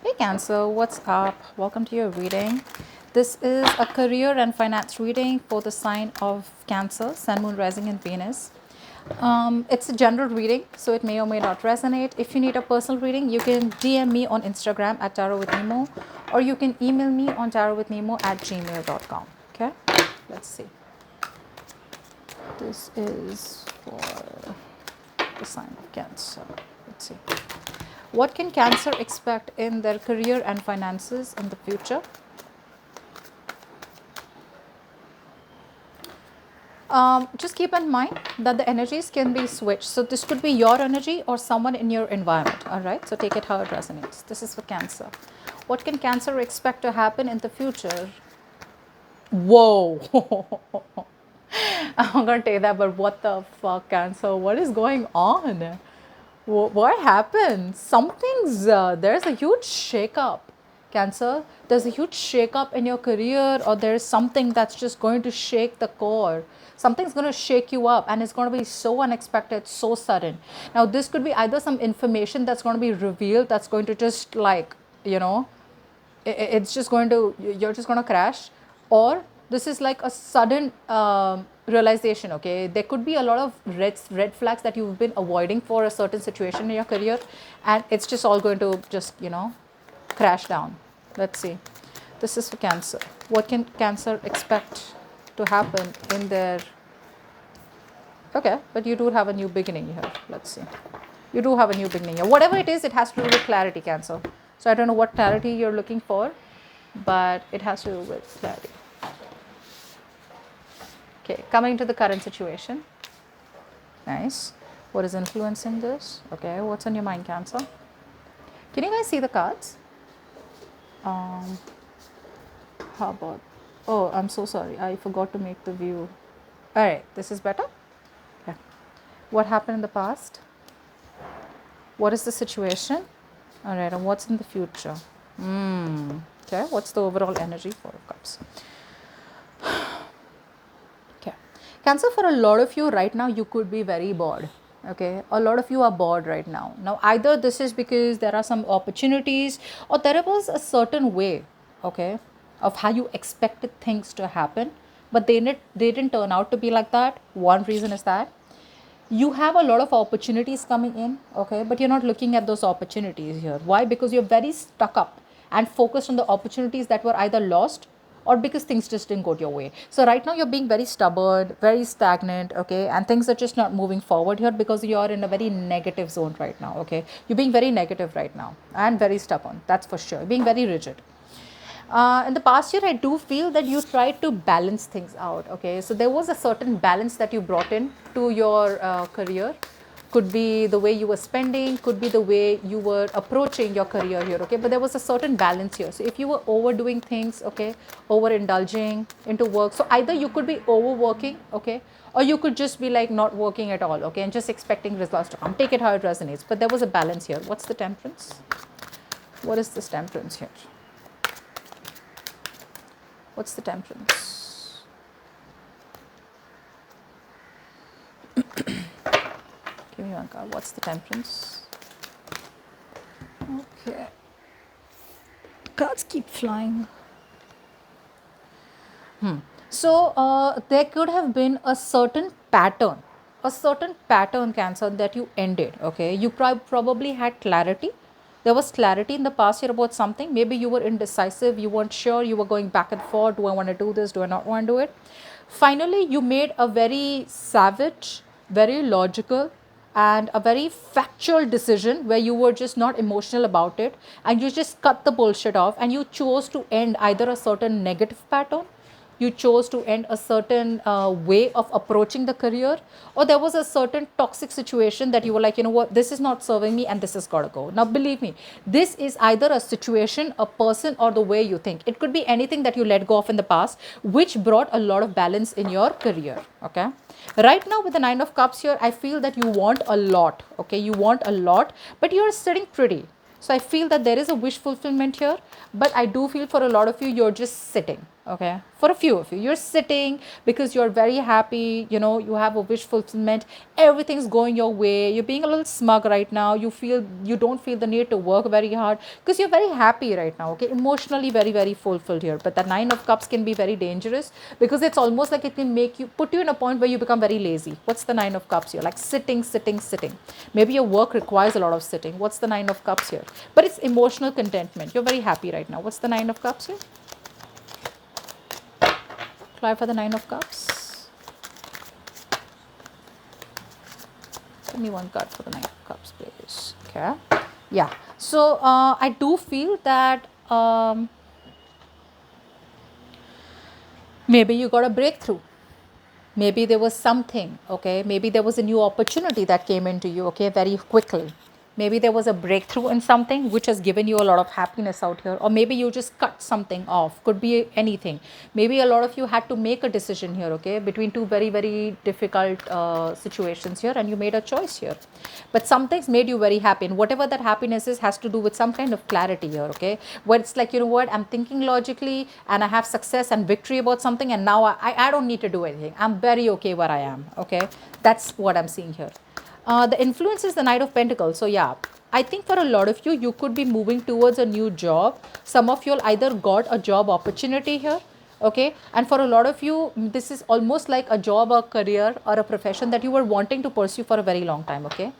Hey Cancer, what's up? Welcome to your reading. This is a career and finance reading for the sign of Cancer, Sun, Moon, Rising, and Venus. It's a general reading, so it may or may not resonate. If you need a personal reading, you can DM me on Instagram at Tarot with Nemo, or you can email me on tarotwithnemo@gmail.com. Okay, let's see. This is for the sign of Cancer. Let's see. What can Cancer expect in their career and finances in the future? Just keep in mind that the energies can be switched. So this could be your energy or someone in your environment. All right. So take it how it resonates. This is for Cancer. What can Cancer expect to happen in the future? Whoa. I'm going to take that, but what the fuck, Cancer? What is going on? What happened? Something's, there's a huge shake-up, Cancer. There's a huge shake-up in your career, or there's something that's just going to shake the core. Something's going to shake you up, and it's going to be so unexpected, so sudden. Now, this could be either some information that's going to be revealed that's going to just like, it's just going to, you're just going to crash, or this is like a sudden realization. Okay, there could be a lot of red flags that you've been avoiding for a certain situation in your career, and it's just all going to just crash down. Let's see. This is for Cancer. What can Cancer expect to happen in their, okay, but you do have a new beginning here. Let's see. You do have a new beginning here. Whatever it is, it has to do with clarity, Cancer. So I don't know what clarity you're looking for, but it has to do with clarity. Okay, coming to the current situation. Nice. What is influencing this? Okay, what's on your mind, Cancer? Can you guys see the cards? How about, oh, I'm so sorry. I forgot to make the view. All right, this is better? Okay. What happened in the past? What is the situation? All right, and what's in the future? Okay, what's the overall energy? Four of Cups. Okay, Cancer, for a lot of you right now, you could be very bored. Okay, a lot of you are bored right now. Now, either this is because there are some opportunities, or there was a certain way, okay, of how you expected things to happen, but they didn't turn out to be like that. One reason is that you have a lot of opportunities coming in, okay, but you're not looking at those opportunities here. Why? Because you're very stuck up and focused on the opportunities that were either lost or because things just didn't go your way. So right now you're being very stubborn, very stagnant, okay, and things are just not moving forward here because you're in a very negative zone right now, okay. You're being very negative right now and very stubborn, that's for sure, being very rigid. In the past year, I do feel that you tried to balance things out. Okay, so there was a certain balance that you brought in to your career. Could be the way you were spending, could be the way you were approaching your career here. Okay, but there was a certain balance here. So if you were overdoing things, okay, overindulging into work, so either you could be overworking, okay, or you could just be like not working at all, okay, and just expecting results to come. Take it how it resonates. But there was a balance here. What's the Temperance? What is this Temperance here? What's the Temperance? Give me one card. What's the Temperance? Okay. Cards keep flying. So there could have been a certain pattern, Cancer, that you ended. Okay, you probably had clarity. There was clarity in the past year about something. Maybe you were indecisive, you weren't sure, you were going back and forth. Do I want to do this? Do I not want to do it? Finally, you made a very savage, very logical, and a very factual decision where you were just not emotional about it, and you just cut the bullshit off, and you chose to end either a certain negative pattern, you chose to end a certain way of approaching the career, or there was a certain toxic situation that you were like, you know what, this is not serving me and this has got to go. Now, believe me, this is either a situation, a person, or the way you think. It could be anything that you let go of in the past, which brought a lot of balance in your career. Okay. Right now with the Nine of Cups here, I feel that you want a lot. Okay. You want a lot, but you're sitting pretty. So I feel that there is a wish fulfillment here, but I do feel for a lot of you, you're just sitting. Okay, for a few of you, you're sitting because you're very happy, you know, you have a wish fulfillment, everything's going your way, you're being a little smug right now, you don't feel the need to work very hard because you're very happy right now, okay, emotionally very very fulfilled here. But the nine of cups can be very dangerous because it's almost like it can make you, put you in a point where you become very lazy. What's the nine of cups here? Like sitting, sitting, sitting. Maybe your work requires a lot of sitting. What's the nine of cups here? But it's emotional contentment, you're very happy right now. What's the nine of cups here? Try for the nine of cups. Give me one card for the nine of cups, please. Okay. Yeah. So I do feel that maybe you got a breakthrough. Maybe there was something, okay, maybe there was a new opportunity that came into you, okay, very quickly. Maybe there was a breakthrough in something which has given you a lot of happiness out here, or maybe you just cut something off, could be anything. Maybe a lot of you had to make a decision here, okay, between two very very difficult situations here, and you made a choice here. But some things made you very happy, and whatever that happiness is has to do with some kind of clarity here, okay, where it's like, you know what, I'm thinking logically and I have success and victory about something, and now I don't need to do anything, I'm very okay where I am, okay. That's what I'm seeing here. The influence is the Knight of Pentacles. So yeah, I think for a lot of you, you could be moving towards a new job. Some of you all either got a job opportunity here, okay, and for a lot of you, this is almost like a job or career or a profession that you were wanting to pursue for a very long time, okay.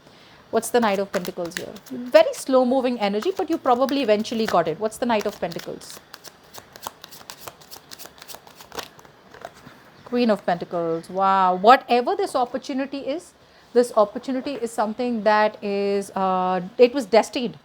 What's the Knight of Pentacles here? Very slow moving energy, but you probably eventually got it. What's the Knight of Pentacles? Queen of Pentacles. Wow. Whatever this opportunity is something that is, it was destined.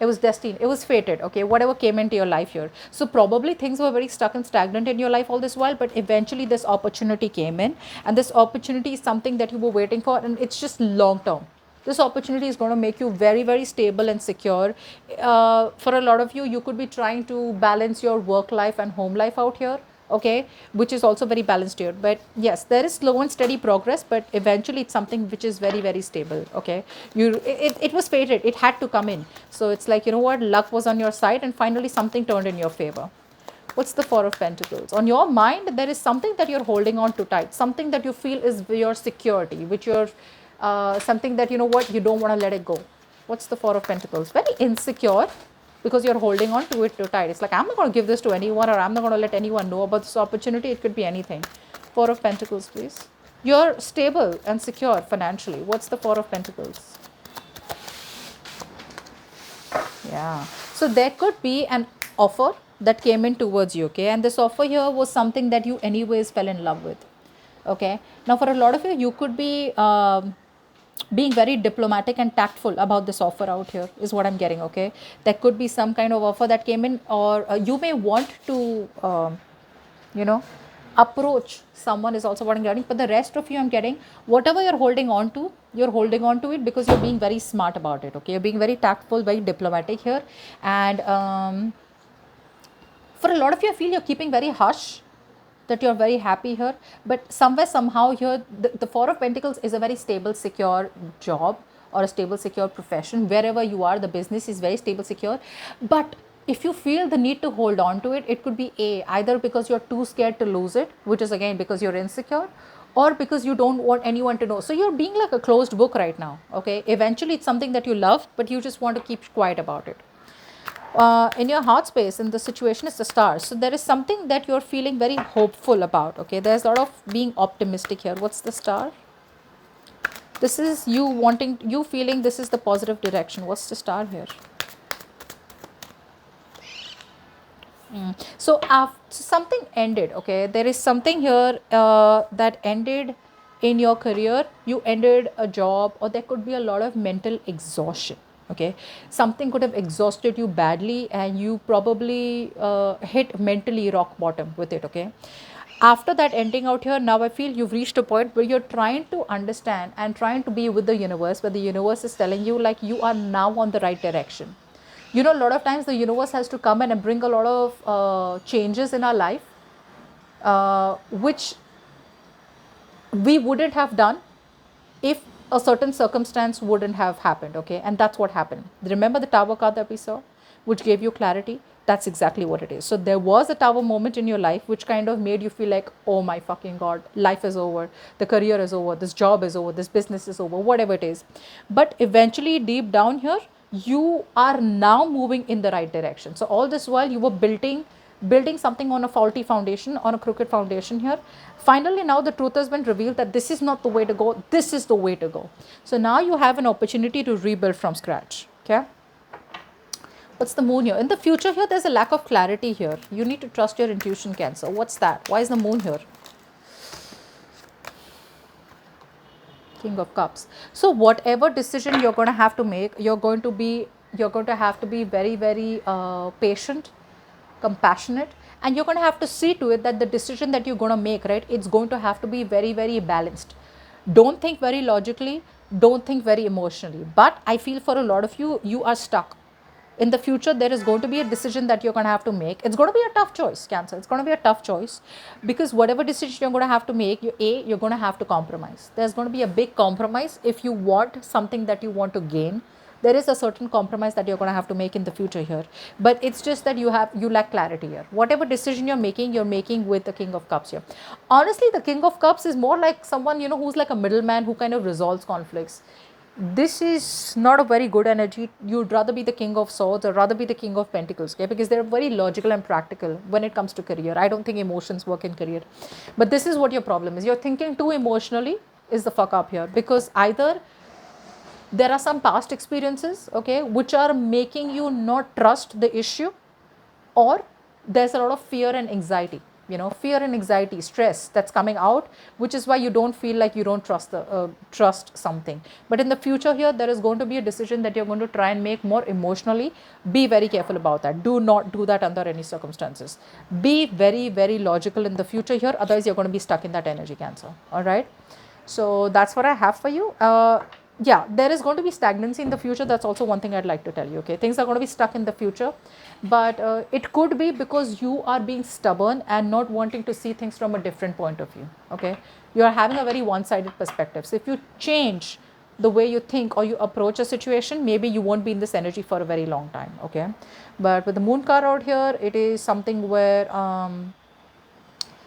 It was destined. It was fated. Okay. Whatever came into your life here. So probably things were very stuck and stagnant in your life all this while, but eventually this opportunity came in, and this opportunity is something that you were waiting for, and it's just long term. This opportunity is going to make you very very stable and secure. For a lot of you, you could be trying to balance your work life and home life out here, okay, which is also very balanced here. But yes, there is slow and steady progress, but eventually it's something which is very very stable, okay. It was fated, it had to come in. So it's like, you know what, luck was on your side, and finally something turned in your favor. What's the Four of Pentacles? On your mind, there is something that you're holding on to tight, something that you feel is your security, which you're something that, you know what, you don't want to let it go. What's the Four of Pentacles? Very insecure because you're holding on to it too tight. It's like, I'm not going to give this to anyone, or I'm not going to let anyone know about this opportunity. It could be anything. Four of Pentacles, please. You're stable and secure financially. What's the Four of Pentacles? Yeah. So there could be an offer that came in towards you, okay, and this offer here was something that you anyways fell in love with, okay. Now for a lot of you, you could be being very diplomatic and tactful about this offer out here is what I'm getting, okay. There could be some kind of offer that came in, or you may want to you know, approach someone is also what I'm getting. But the rest of you, I'm getting whatever you're holding on to, you're holding on to it because you're being very smart about it, okay. You're being very tactful, very diplomatic here, and for a lot of you, I feel you're keeping very hush, that you're very happy here, but somewhere somehow here the Four of Pentacles is a very stable secure job or a stable secure profession. Wherever you are, the business is very stable secure, but if you feel the need to hold on to it, it could be either because you're too scared to lose it, which is again because you're insecure, or because you don't want anyone to know. So you're being like a closed book right now, okay. Eventually it's something that you love, but you just want to keep quiet about it. In your heart space, in the situation is the stars. So there is something that you're feeling very hopeful about, okay. There's a lot of being optimistic here. What's the star? This is you wanting, you feeling this is the positive direction. What's the star here? So something ended, okay. There is something here that ended in your career. You ended a job, or there could be a lot of mental exhaustion, okay. Something could have exhausted you badly, and you probably hit mentally rock bottom with it, okay. After that ending out here, now I feel you've reached a point where you're trying to understand and trying to be with the universe, where the universe is telling you like you are now on the right direction. You know, a lot of times the universe has to come in and bring a lot of changes in our life, which we wouldn't have done if a certain circumstance wouldn't have happened, okay. And that's what happened. Remember the Tower card that we saw? which gave you clarity, that's exactly what it is. So there was a tower moment in your life which kind of made you feel like, oh my fucking god, life is over, the career is over, this job is over, this business is over, whatever it is. But eventually, deep down here, you are now moving in the right direction. So all this while you were building something on a faulty foundation, on a crooked foundation here. Finally, now the truth has been revealed that this is not the way to go, this is the way to go. So now you have an opportunity to rebuild from scratch. Okay. What's the moon here? In the future here, there's a lack of clarity here. You need to trust your intuition, Cancer. What's that? Why is the moon here? King of Cups. So whatever decision you're going to have to make, you're going to have to be very, very patient, compassionate, and you're going to have to see to it that the decision that you're going to make, right, it's going to have to be very, very balanced. Don't think very logically, don't think very emotionally. But I feel for a lot of you, you are stuck. In the future, there is going to be a decision that you're going to have to make. It's going to be a tough choice, Cancer. It's going to be a tough choice, because whatever decision you're going to have to make, you're going to have to compromise. There's going to be a big compromise. If you want something that you want to gain, there is a certain compromise that you're going to have to make in the future here. But it's just that you lack clarity here. Whatever decision you're making with the King of Cups here. Honestly, the King of Cups is more like someone, who's like a middleman who kind of resolves conflicts. This is not a very good energy. You'd rather be the King of Swords or rather be the King of Pentacles, okay? Because they're very logical and practical when it comes to career. I don't think emotions work in career. But this is what your problem is. You're thinking too emotionally is the fuck up here, because either there are some past experiences, okay, which are making you not trust the issue, or there's a lot of fear and anxiety, fear and anxiety, stress that's coming out, which is why you don't feel like you don't trust something. But in the future here, there is going to be a decision that you're going to try and make more emotionally. Be very careful about that. Do not do that under any circumstances. Be very, very logical in the future here, otherwise you're going to be stuck in that energy, Cancer. All right, so that's what I have for you. Yeah, there is going to be stagnancy in the future. That's also one thing I'd like to tell you, okay? Things are going to be stuck in the future, but it could be because you are being stubborn and not wanting to see things from a different point of view, okay? You are having a very one-sided perspective. So if you change the way you think or you approach a situation, maybe you won't be in this energy for a very long time, okay? But with the moon card out here, it is something where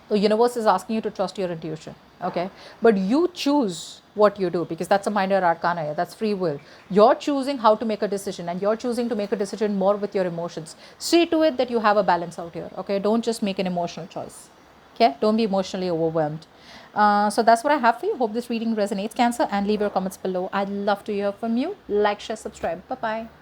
the universe is asking you to trust your intuition, okay? But you choose what you do, because that's a minor arcana here. That's free will. You're choosing how to make a decision, and you're choosing to make a decision more with your emotions. See to it that you have a balance out here, okay? Don't just make an emotional choice, okay? Don't be emotionally overwhelmed. So that's what I have for you. Hope this reading resonates, Cancer, and leave your comments below. I'd love to hear from you. Like, share, subscribe. Bye-bye.